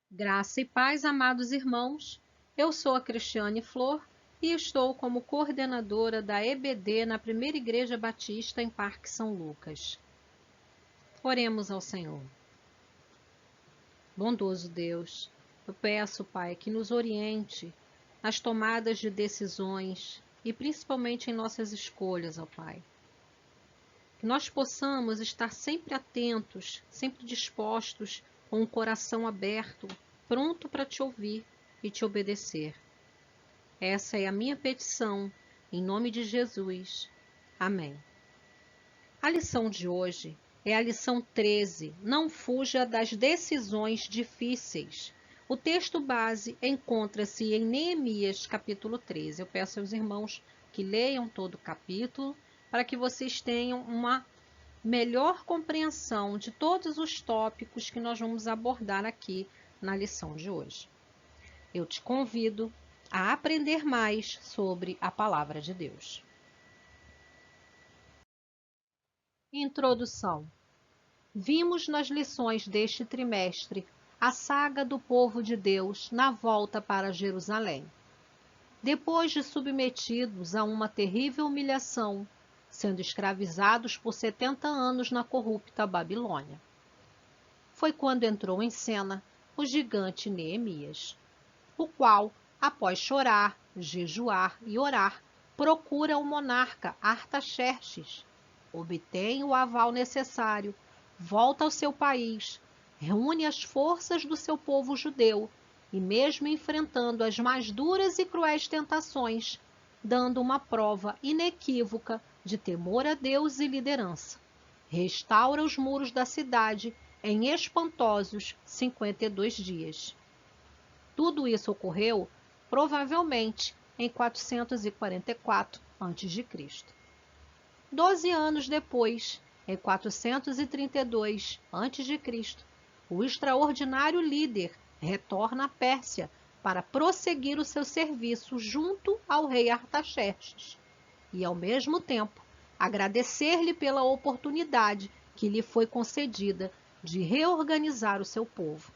Graça e paz, amados irmãos. Eu sou a Cristiane Flor e estou como coordenadora da EBD na Primeira Igreja Batista em Parque São Lucas. Oremos ao Senhor. Bondoso Deus, eu peço, Pai, que nos oriente nas tomadas de decisões e principalmente em nossas escolhas, ó Pai. Que nós possamos estar sempre atentos, sempre dispostos, com o coração aberto, pronto para te ouvir e te obedecer. Essa é a minha petição, em nome de Jesus. Amém. A lição de hoje é a lição 13. Não fuja das decisões difíceis. O texto base encontra-se em Neemias, capítulo 13. Eu peço aos irmãos que leiam todo o capítulo para que vocês tenham uma melhor compreensão de todos os tópicos que nós vamos abordar aqui na lição de hoje. Eu te convido a aprender mais sobre a palavra de Deus. Introdução. Vimos nas lições deste trimestre a saga do povo de Deus na volta para Jerusalém. Depois de submetidos a uma terrível humilhação, sendo escravizados por 70 anos na corrupta Babilônia. Foi quando entrou em cena o gigante Neemias, o qual, após chorar, jejuar e orar, procura o monarca Artaxerxes, obtém o aval necessário, volta ao seu país, reúne as forças do seu povo judeu e, mesmo enfrentando as mais duras e cruéis tentações, dando uma prova inequívoca de temor a Deus e liderança, restaura os muros da cidade em espantosos 52 dias. Tudo isso ocorreu, provavelmente, em 444 a.C. 12 anos depois, em 432 a.C., o extraordinário líder retorna à Pérsia para prosseguir o seu serviço junto ao rei Artaxerxes e, ao mesmo tempo, agradecer-lhe pela oportunidade que lhe foi concedida de reorganizar o seu povo.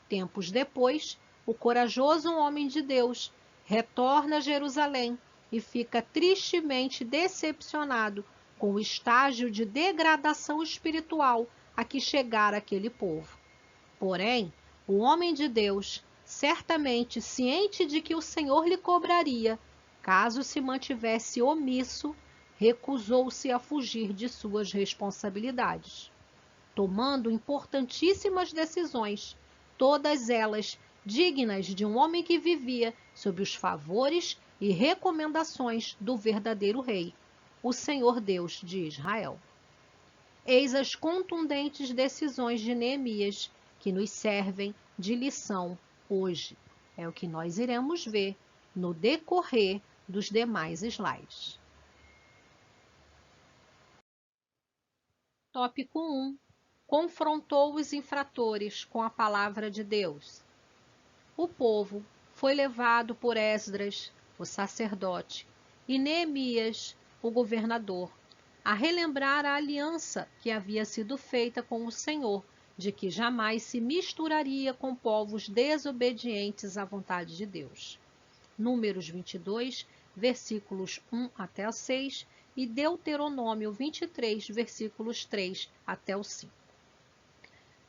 Tempos depois, o corajoso homem de Deus retorna a Jerusalém e fica tristemente decepcionado com o estágio de degradação espiritual a que chegara aquele povo. Porém, o homem de Deus, certamente ciente de que o Senhor lhe cobraria, caso se mantivesse omisso, recusou-se a fugir de suas responsabilidades, tomando importantíssimas decisões, todas elas dignas de um homem que vivia sob os favores e recomendações do verdadeiro rei, o Senhor Deus de Israel. Eis as contundentes decisões de Neemias que nos servem de lição hoje. É o que nós iremos ver no decorrer dos demais slides. Tópico 1. Confrontou os infratores com a palavra de Deus. O povo foi levado por Esdras, o sacerdote, e Neemias, o governador, a relembrar a aliança que havia sido feita com o Senhor, de que jamais se misturaria com povos desobedientes à vontade de Deus. Números 22, versículos 1 até 6 e Deuteronômio 23, versículos 3 até o 5.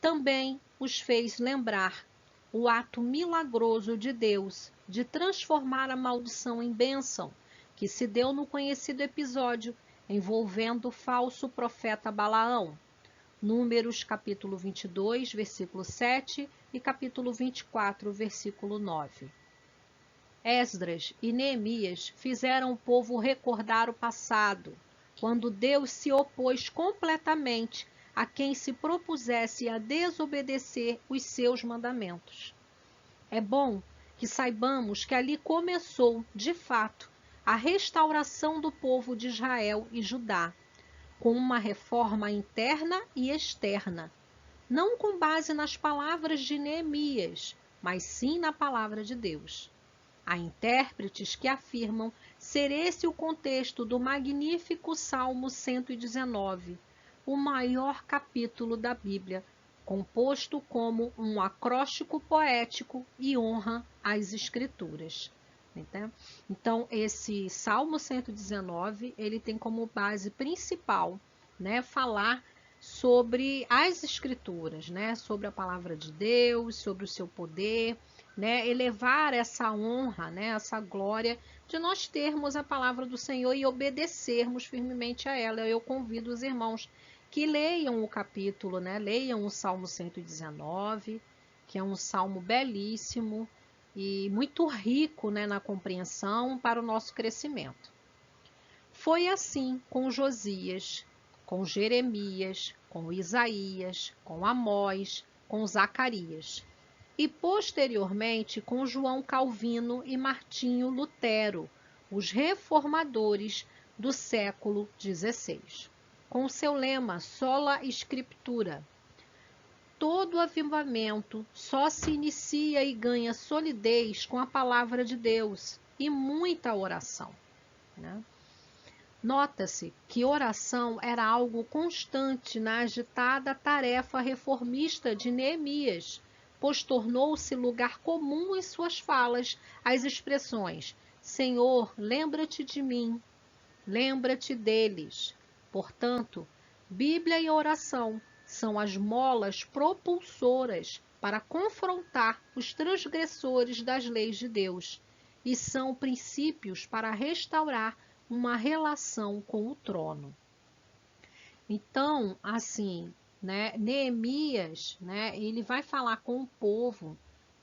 Também os fez lembrar o ato milagroso de Deus de transformar a maldição em bênção, que se deu no conhecido episódio envolvendo o falso profeta Balaão. Números capítulo 22, versículo 7 e capítulo 24, versículo 9. Esdras e Neemias fizeram o povo recordar o passado, quando Deus se opôs completamente a quem se propusesse a desobedecer os seus mandamentos. É bom que saibamos que ali começou, de fato, a restauração do povo de Israel e Judá, com uma reforma interna e externa, não com base nas palavras de Neemias, mas sim na palavra de Deus. Há intérpretes que afirmam ser esse o contexto do magnífico Salmo 119, o maior capítulo da Bíblia, composto como um acróstico poético e honra às Escrituras. Então, esse Salmo 119, ele tem como base principal, né, falar sobre as Escrituras, né, sobre a palavra de Deus, sobre o seu poder, né, elevar essa honra, né, essa glória de nós termos a palavra do Senhor e obedecermos firmemente a ela. Eu convido os irmãos que leiam o capítulo, né, leiam o Salmo 119, que é um salmo belíssimo e muito rico, né, na compreensão para o nosso crescimento. Foi assim com Josias, com Jeremias, com Isaías, com Amós, com Zacarias, e posteriormente com João Calvino e Martinho Lutero, os reformadores do século XVI, com seu lema Sola Scriptura. Todo avivamento só se inicia e ganha solidez com a palavra de Deus e muita oração, né? Nota-se que oração era algo constante na agitada tarefa reformista de Neemias, pois tornou-se lugar comum em suas falas as expressões: Senhor, lembra-te de mim, lembra-te deles. Portanto, Bíblia e oração são as molas propulsoras para confrontar os transgressores das leis de Deus e são princípios para restaurar uma relação com o trono. Então, assim, né, Neemias, né, ele vai falar com o povo,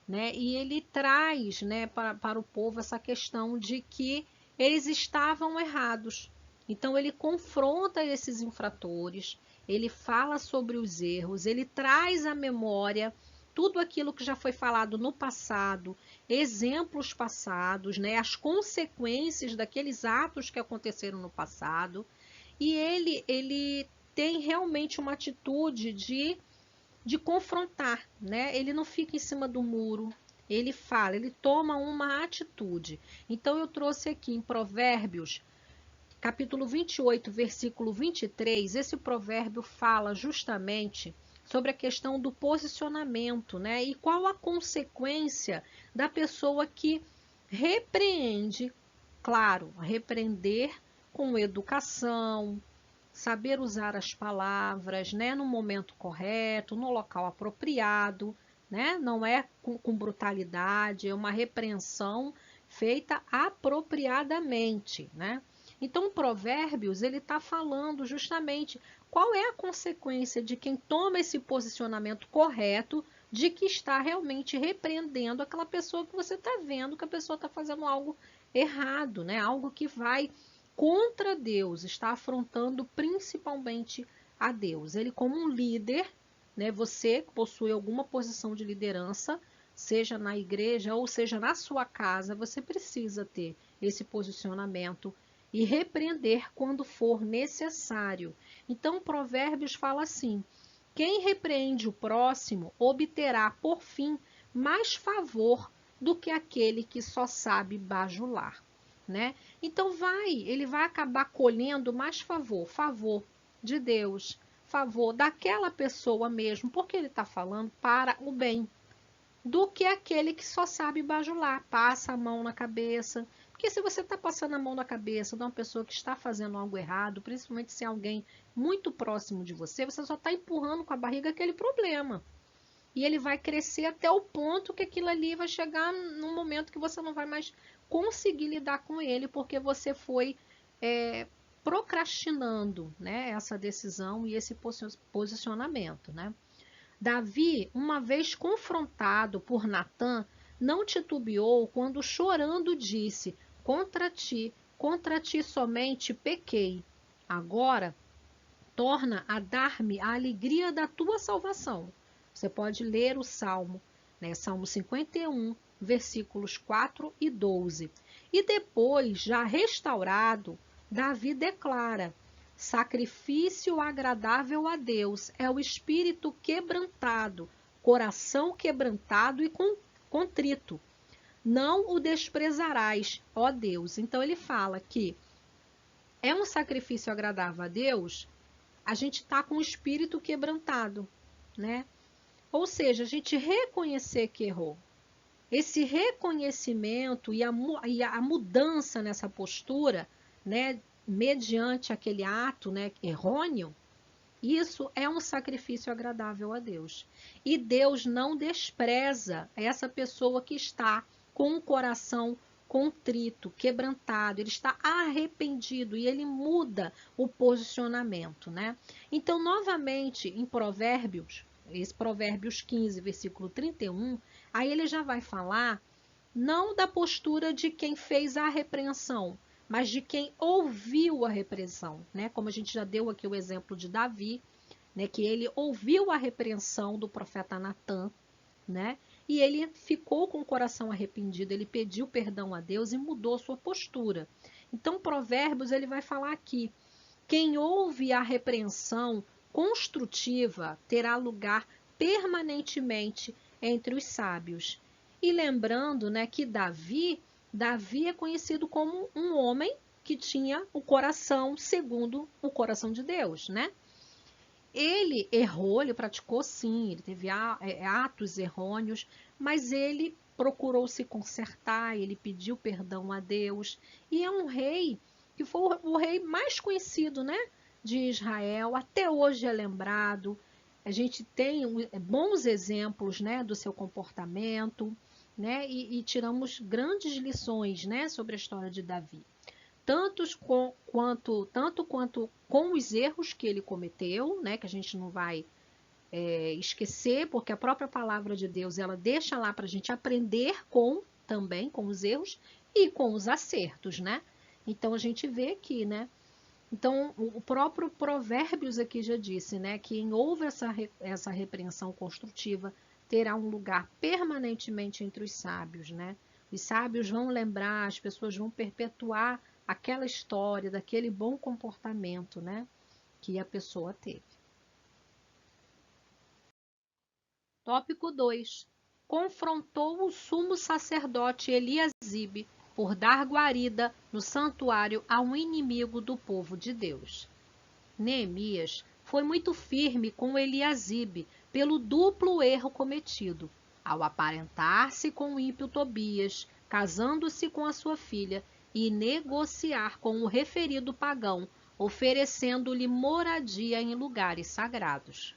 né, e ele traz, né, para o povo essa questão de que eles estavam errados. Então, ele confronta esses infratores, ele fala sobre os erros, ele traz à memória tudo aquilo que já foi falado no passado, exemplos passados, né, as consequências daqueles atos que aconteceram no passado, e ele tem realmente uma atitude de confrontar, né? Ele não fica em cima do muro, ele fala, ele toma uma atitude. Então eu trouxe aqui em Provérbios, capítulo 28, versículo 23, esse provérbio fala justamente sobre a questão do posicionamento, né? E qual a consequência da pessoa que repreende, claro, repreender com educação, saber usar as palavras, né, no momento correto, no local apropriado, né? Não é com brutalidade, é uma repreensão feita apropriadamente, né? Então, o Provérbios, ele está falando justamente qual é a consequência de quem toma esse posicionamento correto, de que está realmente repreendendo aquela pessoa que você está vendo que a pessoa está fazendo algo errado, né? Algo que vai contra Deus, está afrontando principalmente a Deus. Ele, como um líder, né? Você que possui alguma posição de liderança, seja na igreja ou seja na sua casa, você precisa ter esse posicionamento e repreender quando for necessário. Então, Provérbios fala assim: quem repreende o próximo obterá, por fim, mais favor do que aquele que só sabe bajular, né? Então, ele vai acabar colhendo mais favor de Deus, favor daquela pessoa mesmo, porque ele está falando para o bem, do que aquele que só sabe bajular, passa a mão na cabeça. Porque se você está passando a mão na cabeça de uma pessoa que está fazendo algo errado, principalmente se é alguém muito próximo de você, você só está empurrando com a barriga aquele problema. E ele vai crescer até o ponto que aquilo ali vai chegar num momento que você não vai mais conseguir lidar com ele, porque você foi procrastinando, né, essa decisão e esse posicionamento, né? Davi, uma vez confrontado por Natã, não titubeou quando chorando disse: contra ti somente pequei. Agora, torna a dar-me a alegria da tua salvação. Você pode ler o Salmo, né? Salmo 51, versículos 4 e 12. E depois, já restaurado, Davi declara: sacrifício agradável a Deus é o espírito quebrantado, coração quebrantado e contrito. Não o desprezarás, ó Deus. Então ele fala que é um sacrifício agradável a Deus, a gente está com o espírito quebrantado, né? Ou seja, a gente reconhecer que errou. Esse reconhecimento e a mudança nessa postura, né, mediante aquele ato, né, errôneo, isso é um sacrifício agradável a Deus. E Deus não despreza essa pessoa que está com o coração contrito, quebrantado, ele está arrependido e ele muda o posicionamento, né? Então, novamente, em Provérbios, esse Provérbios 15, versículo 31, aí ele já vai falar não da postura de quem fez a repreensão, mas de quem ouviu a repreensão, né? Como a gente já deu aqui o exemplo de Davi, né? Que ele ouviu a repreensão do profeta Natã, né? E ele ficou com o coração arrependido, ele pediu perdão a Deus e mudou sua postura. Então, Provérbios, ele vai falar aqui, quem ouve a repreensão construtiva terá lugar permanentemente entre os sábios. E lembrando, né, que Davi é conhecido como um homem que tinha o coração segundo o coração de Deus, né? Ele errou, ele praticou sim, ele teve atos errôneos, mas ele procurou se consertar, ele pediu perdão a Deus, e é um rei que foi o rei mais conhecido, né, de Israel, até hoje é lembrado. A gente tem bons exemplos, né, do seu comportamento, né, e tiramos grandes lições, né, sobre a história de Davi. Tanto quanto com os erros que ele cometeu, né, que a gente não vai esquecer, porque a própria palavra de Deus ela deixa lá para a gente aprender também com os erros e com os acertos, né? Então a gente vê aqui, né? Então o próprio Provérbios aqui já disse, né, que quem ouve essa repreensão construtiva terá um lugar permanentemente entre os sábios, né? Os sábios vão lembrar, as pessoas vão perpetuar aquela história daquele bom comportamento, né, que a pessoa teve. Tópico 2. Confrontou o sumo sacerdote Eliasibe por dar guarida no santuário a um inimigo do povo de Deus. Neemias foi muito firme com Eliasibe pelo duplo erro cometido, ao aparentar-se com o ímpio Tobias, casando-se com a sua filha, e negociar com o referido pagão, oferecendo-lhe moradia em lugares sagrados.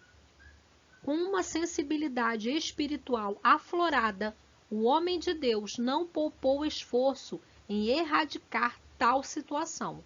Com uma sensibilidade espiritual aflorada, o homem de Deus não poupou esforço em erradicar tal situação.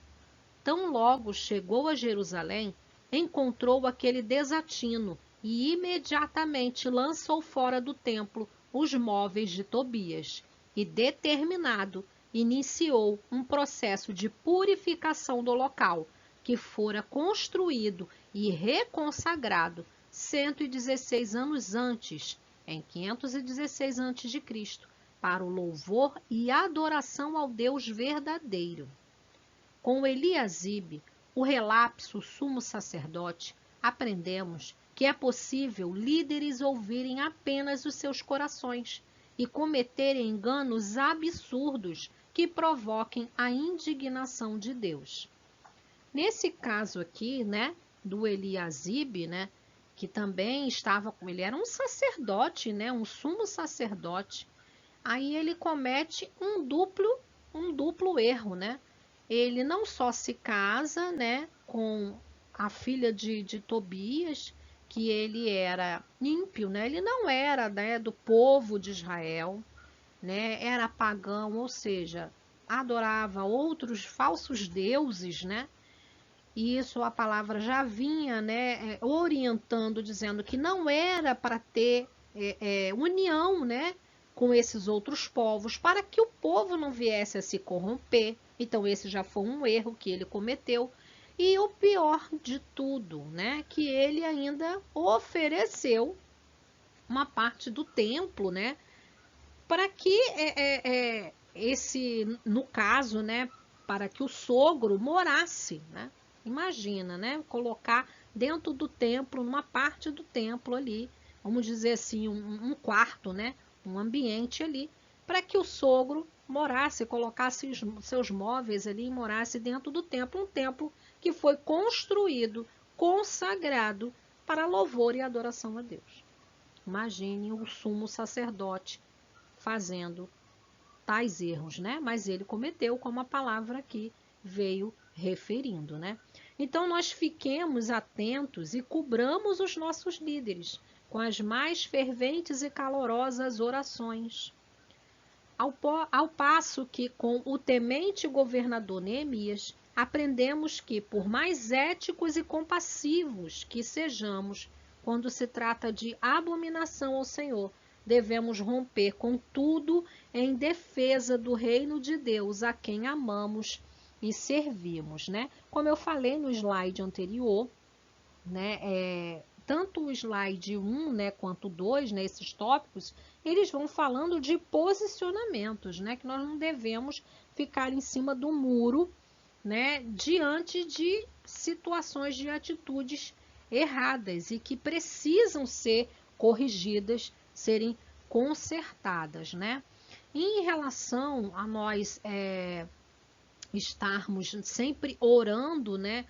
Tão logo chegou a Jerusalém, encontrou aquele desatino e imediatamente lançou fora do templo os móveis de Tobias e, determinado, iniciou um processo de purificação do local, que fora construído e reconsagrado 116 anos antes, em 516 a.C., para o louvor e adoração ao Deus verdadeiro. Com Eliasibe, o relapso sumo sacerdote, aprendemos que é possível líderes ouvirem apenas os seus corações e cometerem enganos absurdos que provoquem a indignação de Deus. Nesse caso aqui, né, do Eliasibe, né, que também estava com ele, era um sacerdote, né, um sumo sacerdote. Aí ele comete um duplo erro, né? Ele não só se casa, né, com a filha de Tobias, que ele era ímpio, né? Ele não era, né, do povo de Israel, né? Era pagão, ou seja, adorava outros falsos deuses, né? E isso a palavra já vinha, né, orientando, dizendo que não era para ter união, né, com esses outros povos, para que o povo não viesse a se corromper. Então esse já foi um erro que ele cometeu. E o pior de tudo, né, que ele ainda ofereceu uma parte do templo, né, para que no caso, né, para que o sogro morasse, né? Imagina, né, colocar dentro do templo, numa parte do templo ali, vamos dizer assim, um quarto, né, um ambiente ali, para que o sogro morasse, colocasse os seus móveis ali e morasse dentro do templo, um templo que foi construído, consagrado para louvor e adoração a Deus. Imagine o sumo sacerdote fazendo tais erros, né? Mas ele cometeu, como a palavra aqui veio referindo, né? Então nós fiquemos atentos e cobramos os nossos líderes com as mais ferventes e calorosas orações. Ao passo que com o temente governador Neemias, aprendemos que, por mais éticos e compassivos que sejamos, quando se trata de abominação ao Senhor, devemos romper com tudo em defesa do reino de Deus, a quem amamos e servimos, né? Como eu falei no slide anterior, né, tanto o slide 1, né, quanto o 2, né, esses tópicos, eles vão falando de posicionamentos, né, que nós não devemos ficar em cima do muro, né, diante de situações de atitudes erradas e que precisam ser corrigidas, serem consertadas, né? Em relação a nós estarmos sempre orando, né,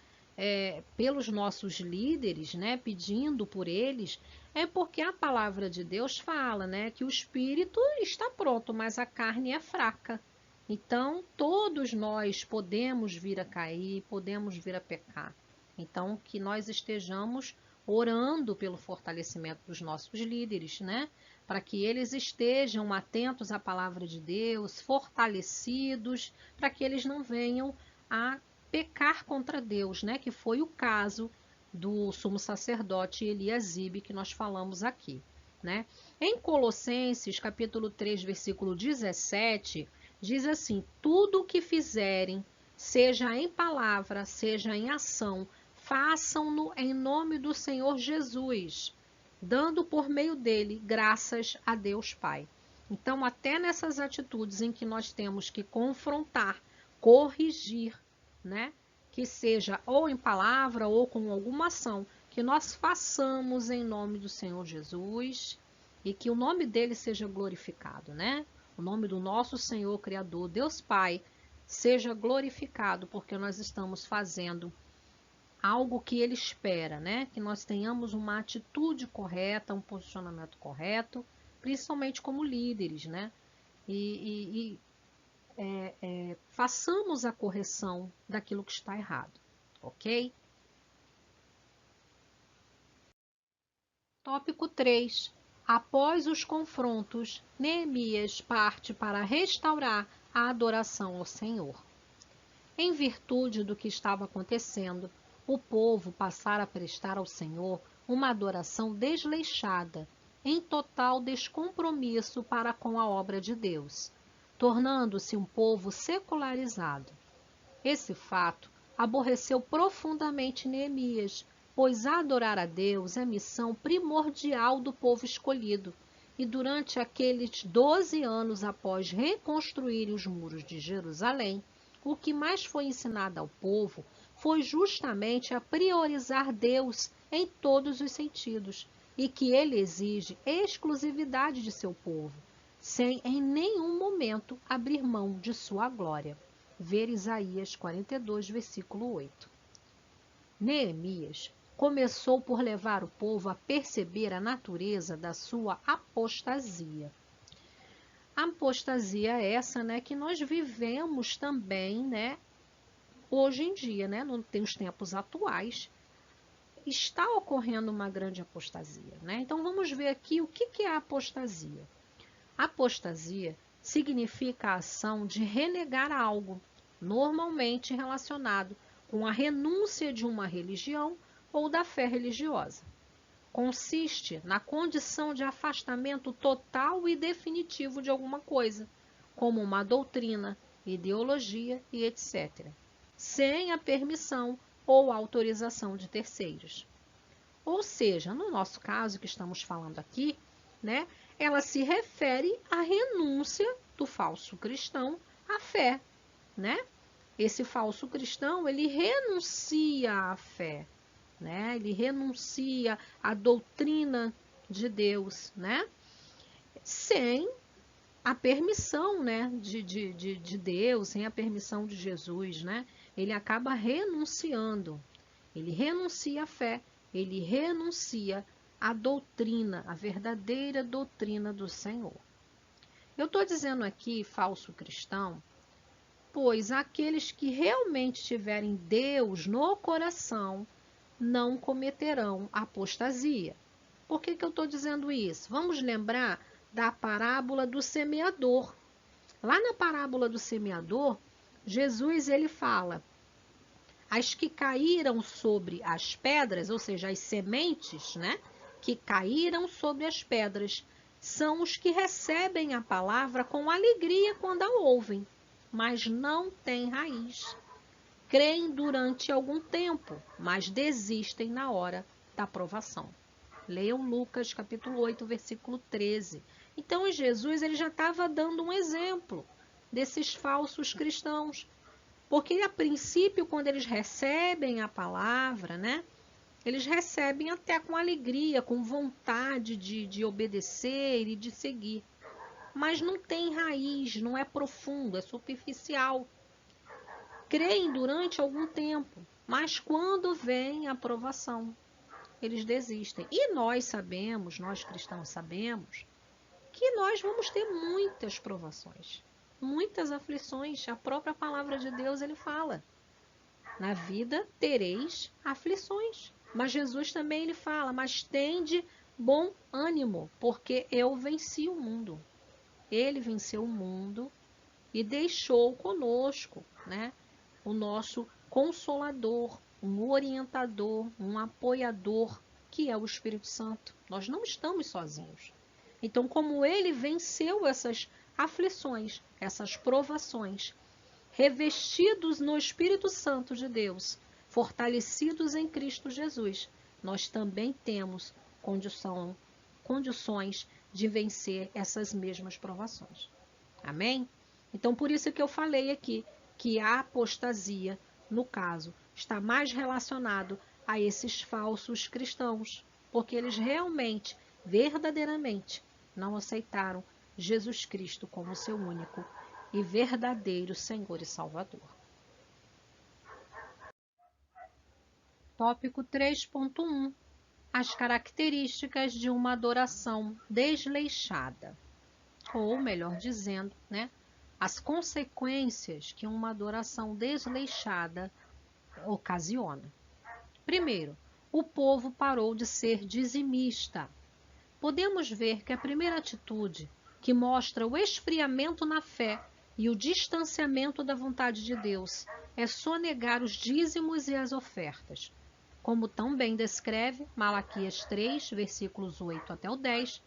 pelos nossos líderes, né, pedindo por eles, é porque a palavra de Deus fala, né, que o espírito está pronto, mas a carne é fraca. Então, todos nós podemos vir a cair, podemos vir a pecar. Então, que nós estejamos orando pelo fortalecimento dos nossos líderes, né? Para que eles estejam atentos à palavra de Deus, fortalecidos, para que eles não venham a pecar contra Deus, né? Que foi o caso do sumo sacerdote Eliasibe que nós falamos aqui, né? Em Colossenses, capítulo 3, versículo 17, diz assim: tudo o que fizerem, seja em palavra, seja em ação, façam-no em nome do Senhor Jesus, dando por meio dele graças a Deus Pai. Então, até nessas atitudes em que nós temos que confrontar, corrigir, né? Que seja ou em palavra ou com alguma ação, que nós façamos em nome do Senhor Jesus e que o nome dele seja glorificado, né? O nome do nosso Senhor Criador, Deus Pai, seja glorificado, porque nós estamos fazendo algo que ele espera, né? Que nós tenhamos uma atitude correta, um posicionamento correto, principalmente como líderes, né? E façamos a correção daquilo que está errado, ok? Tópico 3. Após os confrontos, Neemias parte para restaurar a adoração ao Senhor. Em virtude do que estava acontecendo, o povo passara a prestar ao Senhor uma adoração desleixada, em total descompromisso para com a obra de Deus, tornando-se um povo secularizado. Esse fato aborreceu profundamente Neemias, pois adorar a Deus é missão primordial do povo escolhido, e durante aqueles 12 anos após reconstruir os muros de Jerusalém, o que mais foi ensinado ao povo foi justamente a priorizar Deus em todos os sentidos, e que ele exige exclusividade de seu povo, sem em nenhum momento abrir mão de sua glória. Ver Isaías 42, versículo 8. Neemias começou por levar o povo a perceber a natureza da sua apostasia. A apostasia é essa, né, que nós vivemos também, né, hoje em dia, né, nos tempos atuais, está ocorrendo uma grande apostasia, né? Então vamos ver aqui o que é a apostasia. Apostasia significa a ação de renegar algo, normalmente relacionado com a renúncia de uma religião ou da fé religiosa. Consiste na condição de afastamento total e definitivo de alguma coisa, como uma doutrina, ideologia e etc., sem a permissão ou autorização de terceiros. Ou seja, no nosso caso que estamos falando aqui, né, ela se refere à renúncia do falso cristão à fé, né? Esse falso cristão, ele renuncia à fé, né? Ele renuncia à doutrina de Deus, né? Sem a permissão, né, de Deus, sem a permissão de Jesus, né? Ele acaba renunciando. Ele renuncia à fé, ele renuncia a doutrina, a verdadeira doutrina do Senhor. Eu estou dizendo aqui falso cristão, pois aqueles que realmente tiverem Deus no coração não cometerão apostasia. Por que eu estou dizendo isso? Vamos lembrar da parábola do semeador. Lá na parábola do semeador, Jesus ele fala: as que caíram sobre as pedras, ou seja, as sementes, né, que caíram sobre as pedras, são os que recebem a palavra com alegria quando a ouvem, mas não têm raiz. Creem durante algum tempo, mas desistem na hora da provação. Leiam Lucas, capítulo 8, versículo 13. Então, Jesus ele já estava dando um exemplo desses falsos cristãos. Porque, a princípio, quando eles recebem a palavra, né, eles recebem até com alegria, com vontade de obedecer e de seguir. Mas não tem raiz, não é profundo, é superficial. Creem durante algum tempo, mas quando vem a provação, eles desistem. E nós sabemos, nós cristãos sabemos, que nós vamos ter muitas provações, muitas aflições. A própria palavra de Deus ele fala: na vida tereis aflições. Mas Jesus também ele fala: mas tende bom ânimo, porque eu venci o mundo. Ele venceu o mundo e deixou conosco, né, o nosso consolador, um orientador, um apoiador, que é o Espírito Santo. Nós não estamos sozinhos. Então, como ele venceu essas aflições, essas provações, revestidos no Espírito Santo de Deus, fortalecidos em Cristo Jesus, nós também temos condições de vencer essas mesmas provações. Amém? Então, por isso que eu falei aqui que a apostasia, no caso, está mais relacionado a esses falsos cristãos, porque eles realmente, verdadeiramente, não aceitaram Jesus Cristo como seu único e verdadeiro Senhor e Salvador. Tópico 3.1. As características de uma adoração desleixada. Ou, melhor dizendo, né, as consequências que uma adoração desleixada ocasiona. Primeiro, o povo parou de ser dizimista. Podemos ver que a primeira atitude, que mostra o esfriamento na fé e o distanciamento da vontade de Deus, é sonegar os dízimos e as ofertas. Como tão bem descreve Malaquias 3, versículos 8 até o 10,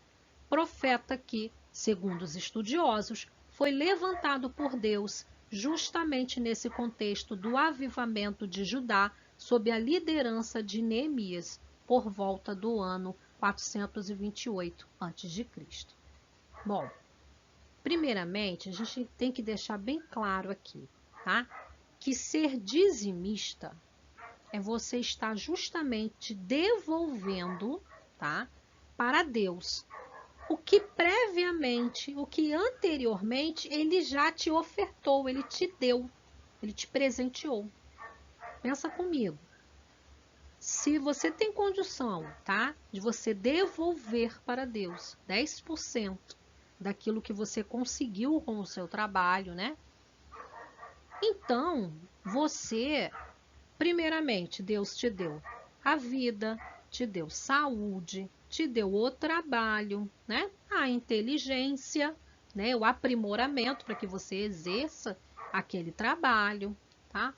profeta que, segundo os estudiosos, foi levantado por Deus justamente nesse contexto do avivamento de Judá sob a liderança de Neemias, por volta do ano 428 a.C. Bom, primeiramente, a gente tem que deixar bem claro aqui, tá? Que ser dizimista é você estar justamente devolvendo, tá, para Deus o que previamente, o que anteriormente ele já te ofertou, ele te deu, ele te presenteou. Pensa comigo. Se você tem condição, tá, de você devolver para Deus 10% daquilo que você conseguiu com o seu trabalho, né? Então, você, primeiramente, Deus te deu a vida, te deu saúde, te deu o trabalho, né? A inteligência, né? O aprimoramento para que você exerça aquele trabalho, tá?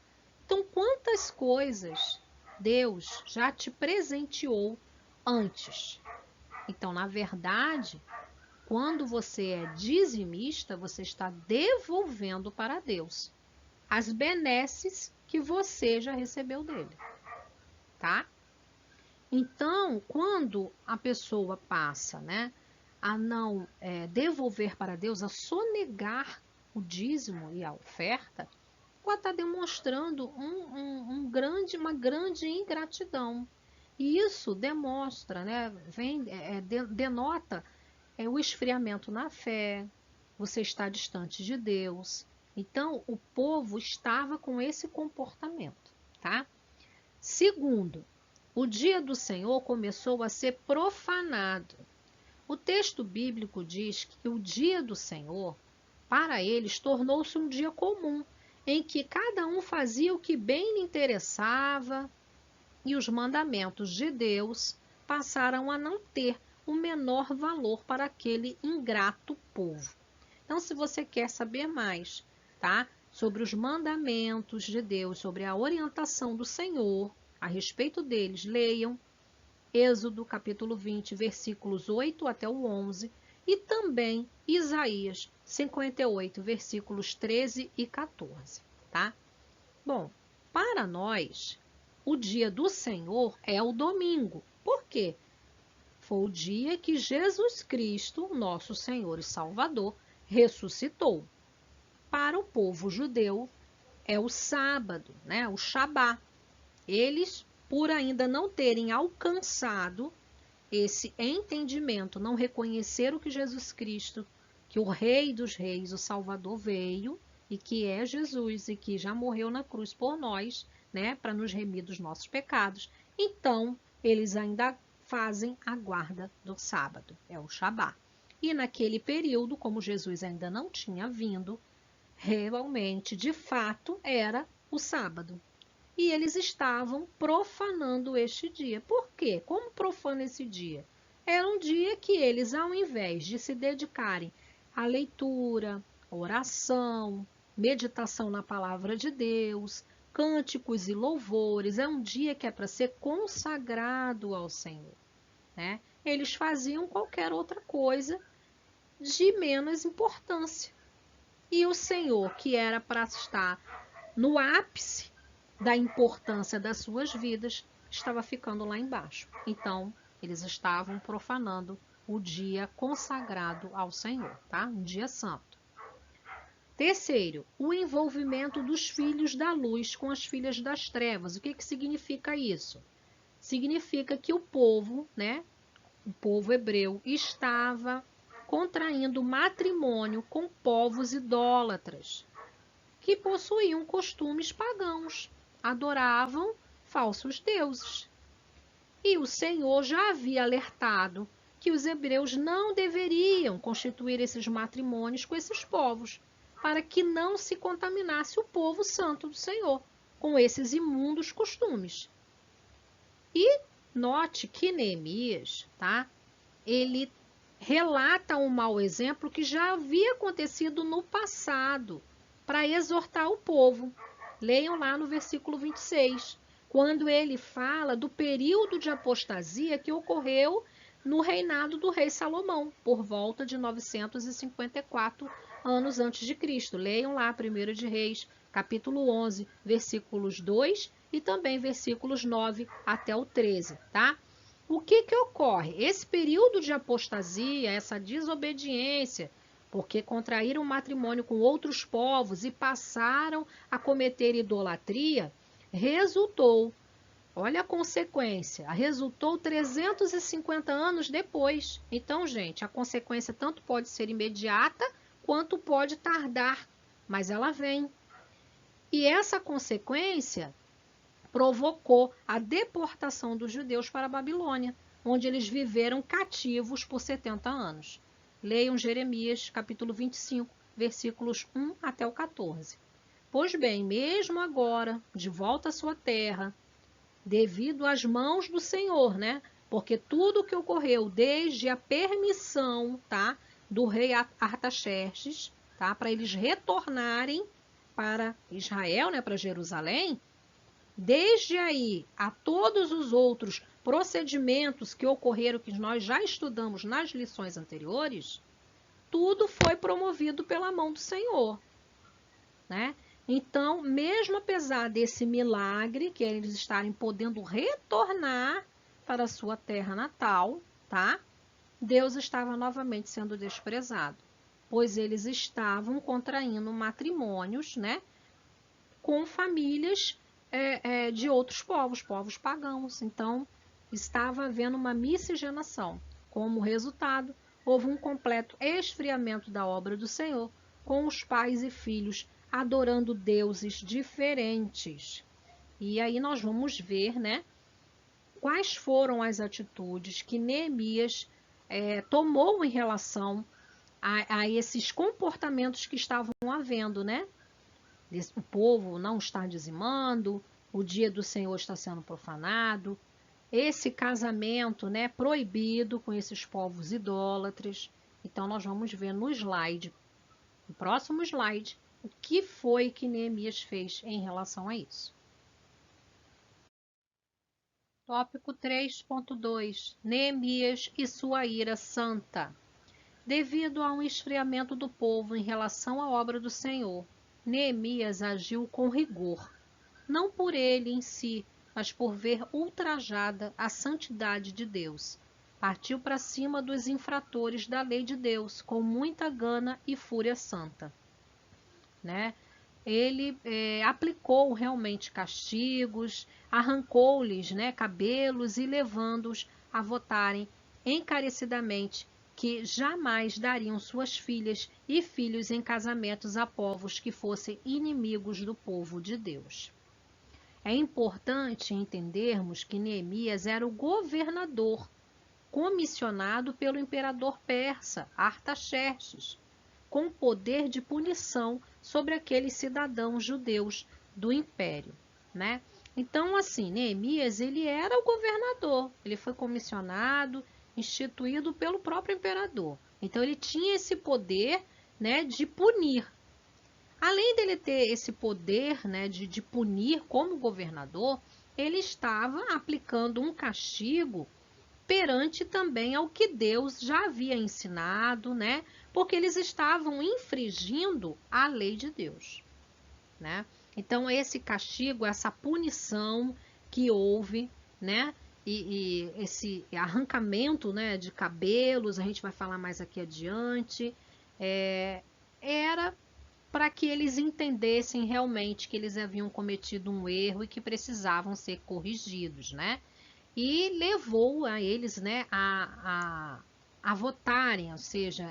Então, quantas coisas Deus já te presenteou antes? Então, na verdade, quando você é dizimista, você está devolvendo para Deus as benesses que você já recebeu dele, tá? Então, quando a pessoa passa, né, a não devolver para Deus, a sonegar o dízimo e a oferta, ela está demonstrando uma grande ingratidão. E isso demonstra, né, denota o esfriamento na fé, você está distante de Deus. Então, o povo estava com esse comportamento, tá? Segundo, o dia do Senhor começou a ser profanado. O texto bíblico diz que o dia do Senhor, para eles, tornou-se um dia comum, em que cada um fazia o que bem lhe interessava, e os mandamentos de Deus passaram a não ter o menor valor para aquele ingrato povo. Então, se você quer saber mais, tá, sobre os mandamentos de Deus, sobre a orientação do Senhor a respeito deles, leiam Êxodo capítulo 20, versículos 8 até o 11, e também Isaías 58, versículos 13 e 14, tá? Bom, para nós, o dia do Senhor é o domingo. Por quê? Foi o dia que Jesus Cristo, nosso Senhor e Salvador, ressuscitou. Para o povo judeu, é o sábado, né? O Shabá. Eles, por ainda não terem alcançado esse entendimento, não reconhecer o que Jesus Cristo, que o Rei dos Reis, o Salvador, veio, e que é Jesus, e que já morreu na cruz por nós, né, para nos remir dos nossos pecados. Então, eles ainda fazem a guarda do sábado, é o Shabá. E naquele período, como Jesus ainda não tinha vindo, realmente, de fato, era o sábado. E eles estavam profanando este dia. Por quê? Como profana esse dia? Era um dia que eles, ao invés de se dedicarem à leitura, oração, meditação na palavra de Deus, cânticos e louvores, é um dia que é para ser consagrado ao Senhor, né? Eles faziam qualquer outra coisa de menos importância. E o Senhor, que era para estar no ápice da importância das suas vidas, estava ficando lá embaixo. Então, eles estavam profanando o dia consagrado ao Senhor, tá? Um dia santo. Terceiro, o envolvimento dos filhos da luz com as filhas das trevas. O que significa isso? Significa que o povo, né, o povo hebreu, estava contraindo matrimônio com povos idólatras, que possuíam costumes pagãos, adoravam falsos deuses. E o Senhor já havia alertado que os hebreus não deveriam constituir esses matrimônios com esses povos, para que não se contaminasse o povo santo do Senhor com esses imundos costumes. E note que Neemias, tá? Ele relata um mau exemplo que já havia acontecido no passado, para exortar o povo. Leiam lá no versículo 26, quando ele fala do período de apostasia que ocorreu no reinado do rei Salomão, por volta de 954 anos antes de Cristo. Leiam lá 1 de Reis, capítulo 11, versículos 2 e também versículos 9 até o 13, tá? O que ocorre? Esse período de apostasia, essa desobediência, porque contraíram matrimônio com outros povos e passaram a cometer idolatria, resultou, olha a consequência, resultou 350 anos depois. Então, gente, a consequência tanto pode ser imediata, quanto pode tardar, mas ela vem. E essa consequência provocou a deportação dos judeus para a Babilônia, onde eles viveram cativos por 70 anos. Leiam Jeremias, capítulo 25, versículos 1 até o 14. Pois bem, mesmo agora, de volta à sua terra, devido às mãos do Senhor, né? Porque tudo o que ocorreu desde a permissão, tá, do rei Artaxerxes, tá, para eles retornarem para Israel, né, para Jerusalém, desde aí a todos os outros procedimentos que ocorreram, que nós já estudamos nas lições anteriores, tudo foi promovido pela mão do Senhor, né? Então, mesmo apesar desse milagre, que eles estarem podendo retornar para a sua terra natal, tá? Deus estava novamente sendo desprezado, pois eles estavam contraindo matrimônios, né, com famílias de outros povos pagãos. Então, estava havendo uma miscigenação. Como resultado, houve um completo esfriamento da obra do Senhor, com os pais e filhos adorando deuses diferentes. E aí nós vamos ver, né, quais foram as atitudes que Neemias tomou em relação a esses comportamentos que estavam havendo, né? O povo não está dizimando, o dia do Senhor está sendo profanado, esse casamento, né, proibido com esses povos idólatras. Então, nós vamos ver no slide, no próximo slide, o que foi que Neemias fez em relação a isso. Tópico 3.2. Neemias e sua ira santa. Devido a um esfriamento do povo em relação à obra do Senhor, Neemias agiu com rigor, não por ele em si, mas por ver ultrajada a santidade de Deus. Partiu para cima dos infratores da lei de Deus, com muita gana e fúria santa. Né? Ele aplicou realmente castigos, arrancou-lhes, né, cabelos e levando-os a votarem encarecidamente que jamais dariam suas filhas e filhos em casamentos a povos que fossem inimigos do povo de Deus. É importante entendermos que Neemias era o governador comissionado pelo imperador persa Artaxerxes, com poder de punição sobre aqueles cidadãos judeus do império, né? Então, assim, Neemias, ele era o governador, ele foi comissionado, instituído pelo próprio imperador. Então, ele tinha esse poder, né, de punir. Além dele ter esse poder, né, de punir como governador, ele estava aplicando um castigo perante também ao que Deus já havia ensinado, né? Porque eles estavam infringindo a lei de Deus, né? Então, esse castigo, essa punição que houve, né? E esse arrancamento, né, de cabelos, a gente vai falar mais aqui adiante, era para que eles entendessem realmente que eles haviam cometido um erro e que precisavam ser corrigidos, né? E levou a eles, né, a votarem, ou seja,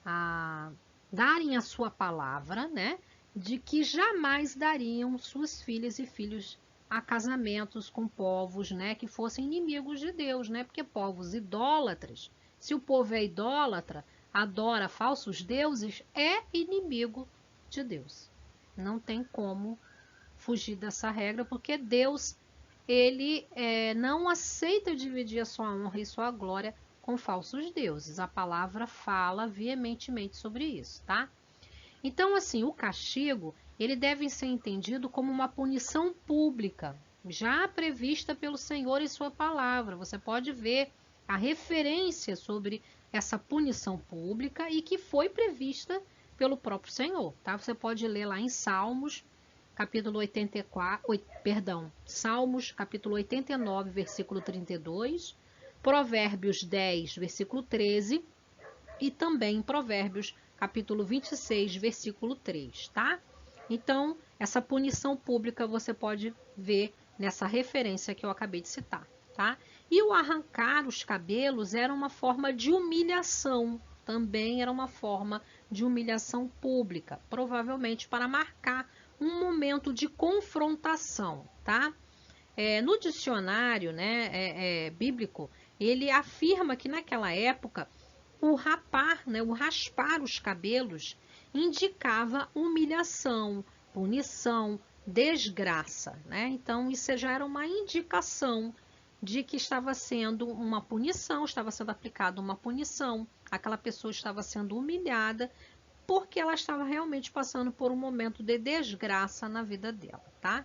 a darem a sua palavra, né, de que jamais dariam suas filhas e filhos a casamentos com povos, né, que fossem inimigos de Deus, né, porque povos idólatras, se o povo é idólatra, adora falsos deuses, é inimigo de Deus. Não tem como fugir dessa regra, porque Deus ele não aceita dividir a sua honra e sua glória com falsos deuses. A palavra fala veementemente sobre isso, tá? Então, assim, o castigo, ele deve ser entendido como uma punição pública, já prevista pelo Senhor em sua palavra. Você pode ver a referência sobre essa punição pública e que foi prevista pelo próprio Senhor, tá? Você pode ler lá em Salmos, capítulo 84, Salmos, capítulo 89, versículo 32, Provérbios 10, versículo 13 e também Provérbios, capítulo 26, versículo 3, tá? Então, essa punição pública você pode ver nessa referência que eu acabei de citar, tá? E o arrancar os cabelos era uma forma de humilhação, também era uma forma de humilhação pública, provavelmente para marcar um momento de confrontação, tá? No dicionário, né, bíblico, ele afirma que naquela época o rapar, né, o raspar os cabelos indicava humilhação, punição, desgraça, né? Então isso já era uma indicação de que estava sendo uma punição, estava sendo aplicada uma punição, aquela pessoa estava sendo humilhada porque ela estava realmente passando por um momento de desgraça na vida dela, tá?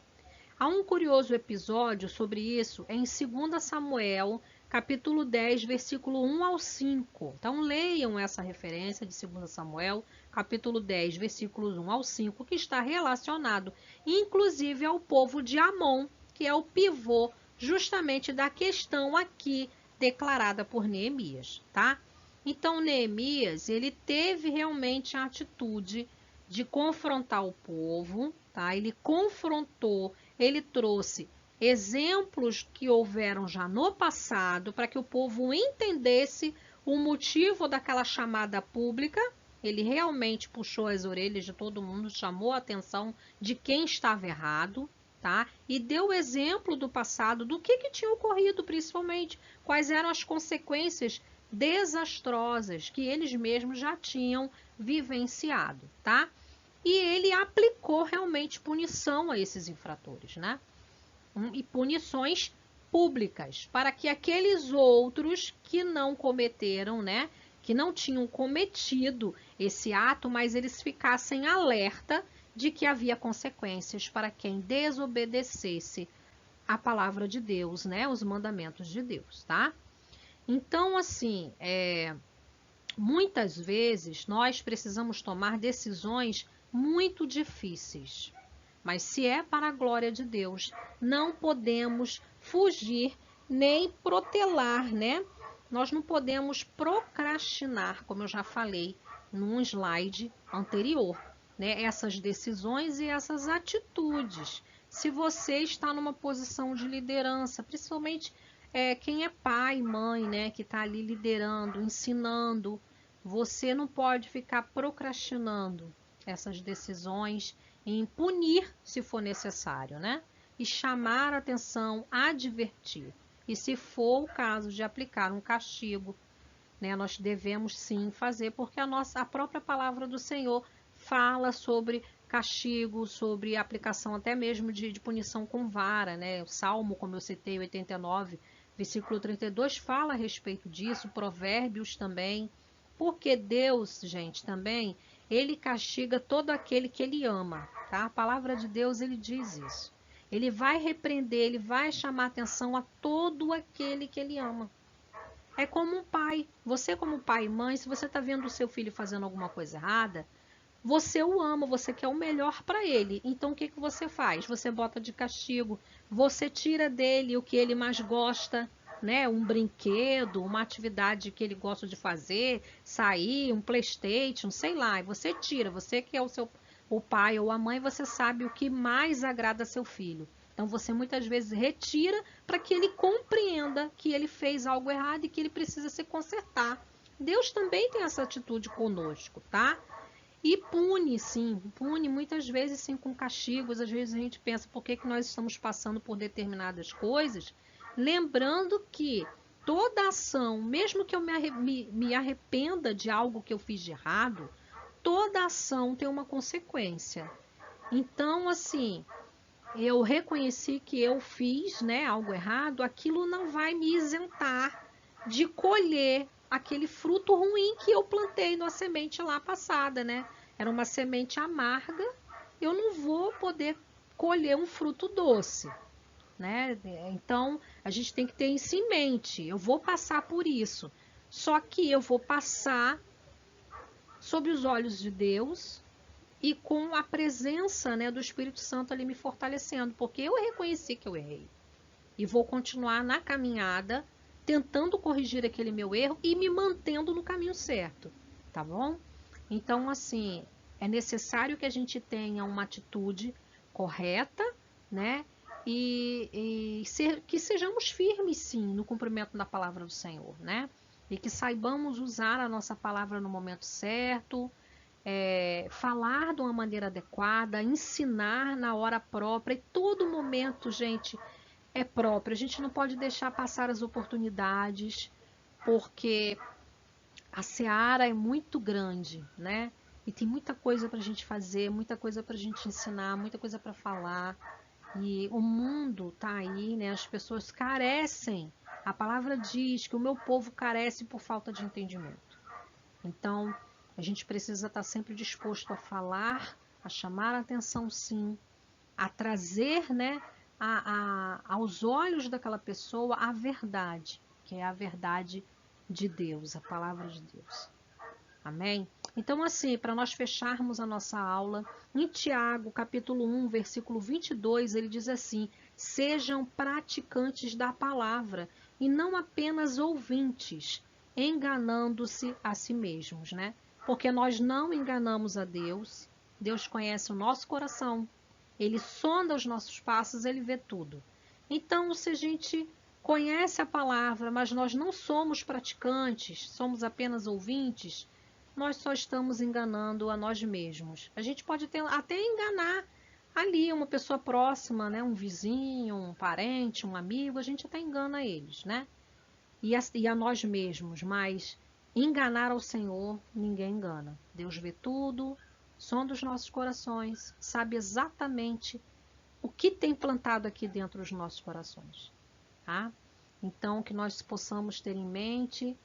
Há um curioso episódio sobre isso em 2 Samuel, capítulo 10, versículo 1 ao 5. Então, leiam essa referência de 2 Samuel, capítulo 10, versículos 1 ao 5, que está relacionado, inclusive, ao povo de Amon, que é o pivô justamente da questão aqui declarada por Neemias, tá? Então, Neemias, ele teve realmente a atitude de confrontar o povo, tá? Ele confrontou, ele trouxe exemplos que houveram já no passado para que o povo entendesse o motivo daquela chamada pública. Ele realmente puxou as orelhas de todo mundo, chamou a atenção de quem estava errado, tá? E deu o exemplo do passado, do que tinha ocorrido, principalmente, quais eram as consequências desastrosas que eles mesmos já tinham vivenciado, tá? E ele aplicou realmente punição a esses infratores, né? E punições públicas, para que aqueles outros que não cometeram, né, que não tinham cometido esse ato, mas eles ficassem alerta de que havia consequências para quem desobedecesse a palavra de Deus, né, os mandamentos de Deus, tá? Então, assim, muitas vezes nós precisamos tomar decisões muito difíceis, mas se é para a glória de Deus, não podemos fugir nem protelar, né? Nós não podemos procrastinar, como eu já falei num slide anterior, né? Essas decisões e essas atitudes. Se você está numa posição de liderança, principalmente quem é pai, mãe, né? Que está ali liderando, ensinando, você não pode ficar procrastinando essas decisões, em punir se for necessário, né? E chamar a atenção, advertir. E se for o caso de aplicar um castigo, né, nós devemos sim fazer, porque a própria palavra do Senhor fala sobre castigo, sobre aplicação até mesmo de punição com vara, né? O Salmo, como eu citei, 89, versículo 32, fala a respeito disso, Provérbios também, porque Deus, gente, também, ele castiga todo aquele que ele ama, tá? A palavra de Deus, ele diz isso. Ele vai repreender, ele vai chamar atenção a todo aquele que ele ama. É como um pai. Você, como pai e mãe, se você está vendo o seu filho fazendo alguma coisa errada, você o ama, você quer o melhor para ele. Então, o que você faz? Você bota de castigo, você tira dele o que ele mais gosta, né? Um brinquedo, uma atividade que ele gosta de fazer, sair, um PlayStation, sei lá. E você tira, você que é o pai ou a mãe, você sabe o que mais agrada seu filho. Então, você muitas vezes retira para que ele compreenda que ele fez algo errado e que ele precisa se consertar. Deus também tem essa atitude conosco, tá? E pune, sim, pune muitas vezes sim com castigos. Às vezes a gente pensa por que nós estamos passando por determinadas coisas, lembrando que toda ação, mesmo que eu me arrependa de algo que eu fiz de errado, toda ação tem uma consequência. Então, assim, eu reconheci que eu fiz, né, algo errado, aquilo não vai me isentar de colher aquele fruto ruim que eu plantei na semente lá passada, né? Era uma semente amarga, eu não vou poder colher um fruto doce, né? Então, a gente tem que ter isso em mente. Eu vou passar por isso. Só que eu vou passar sob os olhos de Deus e com a presença, né, do Espírito Santo ali me fortalecendo, porque eu reconheci que eu errei. E vou continuar na caminhada, tentando corrigir aquele meu erro e me mantendo no caminho certo, tá bom? Então, assim, é necessário que a gente tenha uma atitude correta, né? Que sejamos firmes, sim, no cumprimento da palavra do Senhor, né? E que saibamos usar a nossa palavra no momento certo, falar de uma maneira adequada, ensinar na hora própria, e todo momento, gente, é próprio. A gente não pode deixar passar as oportunidades, porque a seara é muito grande, né? E tem muita coisa para a gente fazer, muita coisa para a gente ensinar, muita coisa para falar. E o mundo tá aí, né? As pessoas carecem. A palavra diz que o meu povo carece por falta de entendimento. Então, a gente precisa estar sempre disposto a falar, a chamar a atenção, sim, a trazer, né, aos olhos daquela pessoa a verdade, que é a verdade de Deus, a palavra de Deus. Amém? Então, assim, para nós fecharmos a nossa aula, em Tiago, capítulo 1, versículo 22, ele diz assim: sejam praticantes da palavra e não apenas ouvintes, enganando-se a si mesmos, né? Porque nós não enganamos a Deus, Deus conhece o nosso coração, ele sonda os nossos passos, ele vê tudo. Então, se a gente conhece a palavra, mas nós não somos praticantes, somos apenas ouvintes, nós só estamos enganando a nós mesmos. A gente pode até enganar ali uma pessoa próxima, né, um vizinho, um parente, um amigo, a gente até engana eles, né? E a nós mesmos, mas enganar ao Senhor, ninguém engana. Deus vê tudo, sonda os nossos corações, sabe exatamente o que tem plantado aqui dentro dos nossos corações, tá? Então, que nós possamos ter em mente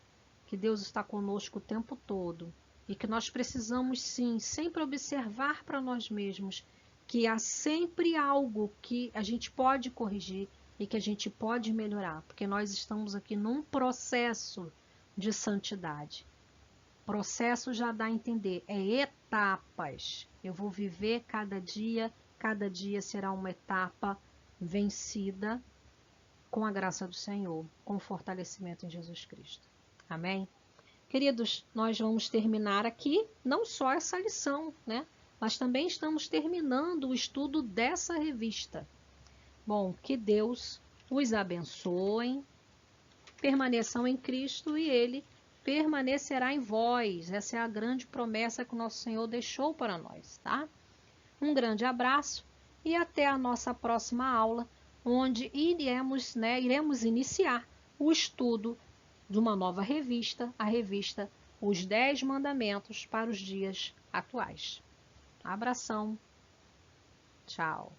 que Deus está conosco o tempo todo e que nós precisamos, sim, sempre observar para nós mesmos que há sempre algo que a gente pode corrigir e que a gente pode melhorar, porque nós estamos aqui num processo de santidade. Processo já dá a entender, é etapas. Eu vou viver cada dia será uma etapa vencida com a graça do Senhor, com o fortalecimento em Jesus Cristo. Amém? Queridos, nós vamos terminar aqui não só essa lição, né? Mas também estamos terminando o estudo dessa revista. Bom, que Deus os abençoe, permaneçam em Cristo e Ele permanecerá em vós. Essa é a grande promessa que o nosso Senhor deixou para nós, tá? Um grande abraço e até a nossa próxima aula, onde iremos iniciar o estudo de uma nova revista, a revista Os 10 Mandamentos para os Dias Atuais. Abração. Tchau.